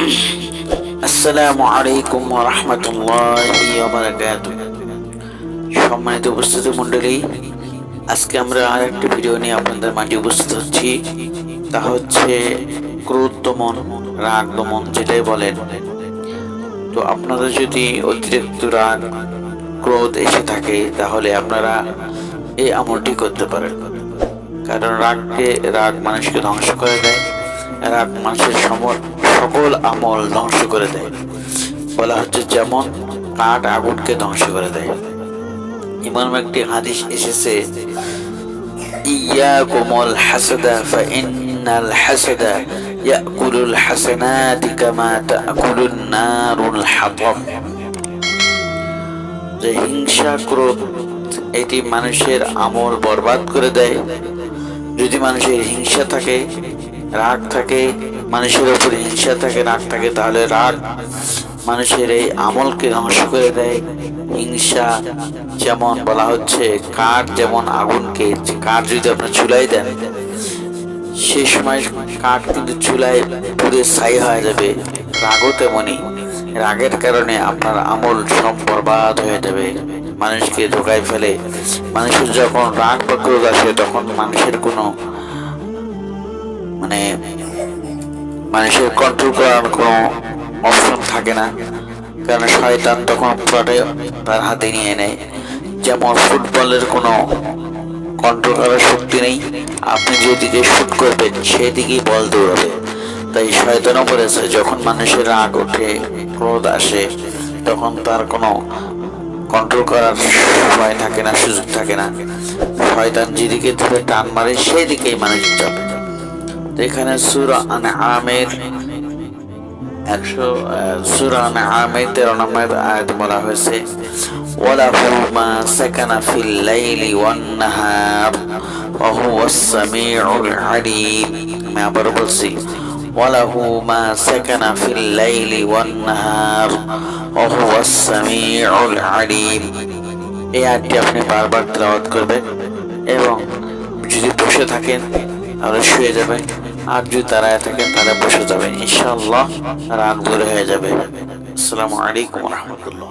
আসসালামু আলাইকুম ওয়া রাহমাতুল্লাহি ওয়া বারাকাতুহু। সম্মানিত উপস্থিতি মণ্ডলী, আজকে আমরা আরেকটি ভিডিও নিয়ে আপনাদের মাঝে উপস্থিত হচ্ছি। তা হচ্ছে ক্রোধ দমন, রাগ দমন যেটাই বলেন। তো আপনাদের যদি অতিরিক্ত রাগ ক্রোধ এসে থাকে তাহলে আপনারা এই আমলটি করতে পারেন। কারণ রাগ মানুষকে ধ্বংস করে দেয়। রাগ মানুষের সকল আমল ধ্বংস করে দেয়। বলা হচ্ছে যেমন কাঠ আগুনকে ধ্বংস করে দেয়। এমন একটি হাদিস এসেছে, ইয়াকুমুল হাসাদা ফাইন্নাল হাসাদা ইয়াকুলুল হাসানাতি কামা তাকুলুন নারুল হাতাব। যে হিংসা ক্রোধ এটি মানুষের আমল বরবাদ করে দেয়। যদি মানুষের হিংসা থাকে, রাগ থাকে, মানুষের উপর হিংসা থাকে, রাগ থাকে, তাহলে রাগ মানুষের এই আমলকে ধ্বংস করে দেয়। হিংসা যেমন বলা হচ্ছে কাঠ যেমন আগুনকে, কাঠ যদি আপনার চুলায় দেন সেই সময় কাঠ কিন্তু চুলায় পুড়ে ছাই হয়ে যাবে। রাগও তেমনি, রাগের কারণে আপনার আমল সব বরবাদ হয়ে যাবে, মানুষকে ধোকায় ফেলে। মানুষের যখন রাগ বা ক্রোধ আসে তখন মানুষের কোনো মানুষের কন্ট্রোল করার কোনো অপশন থাকে না। কারণ শয়তান তখন পুরোটাই তার হাতে নিয়ে নেয়। যেমন ফুটবলের কোনো কন্ট্রোল করার শক্তি নেই, আপনি যেদিকে শুট করবেন সেদিকেই বল দৌড়াবে। তাই শয়তানও বলেছে যখন মানুষের রাগ ওঠে, ক্রোধ আসে, তখন তার কোনো কন্ট্রোল করার সময় থাকে না, সুযোগ থাকে না। শয়তান যেদিকে ধরে টান মারে সেই দিকেই মানুষ যাবে। এখানে সূরা আনআমের 13 নম্বর আয়াত বলা হয়েছে, ওয়ালাহু মা সাকানা ফিল লাইলি ওয়ান নাহার ওয়া হুয়াস সামিউল আলিম। আমি আবার বলছি, ওয়ালাহু মা সাকানা ফিল লাইলি ওয়ান নাহার ওয়া হুয়াস সামিউল আলিম। এই আয়াতটি আপনি বারবার তেলাওয়াত করবেন এবং যদি বসে থাকেন তাহলে শুয়ে যাবেন, আর যদি দাঁড়ায় থাকেন তাহলে বসে যাবেন। ইনশাআল্লাহ রাগ দূর হয়ে যাবে। আসসালামু আলাইকুম ওয়া রাহমাতুল্লাহ।